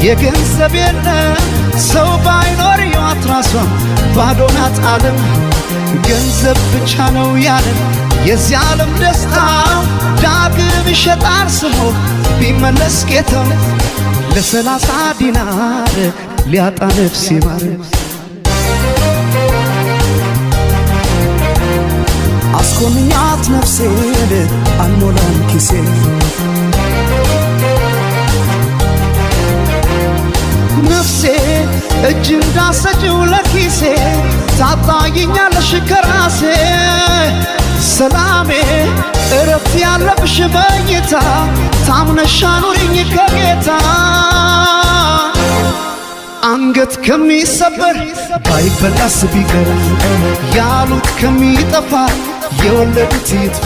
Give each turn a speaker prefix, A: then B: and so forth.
A: የገንዘብ የለም ሰው ባይኖር ሕይወት ራሷን ባዶ ናት ዓለም ገንዘብ ብቻ ነው ያለን የዚህ ዓለም ደስታ ዳግም ይሸጣል ስሞ ቢመለስ ጌታው ለ30 ዲናር ሊያጣ ነፍስ ይማር አስኮንኛት ነፍሴን አልሞላም ኪሴ ነፍሴ እጅ እንዳሰጭው ለኪሴ ታጣይኛለሽ ከራሴ ሰላሜ እረፍት ያለብሽ በይታ ታምነሽ አኑሪኝ ከጌታ አንገት ከሚሰበር ባይበላስ ቢቀር ያሉት ከሚጠፋ የወለዱት ይጥፋ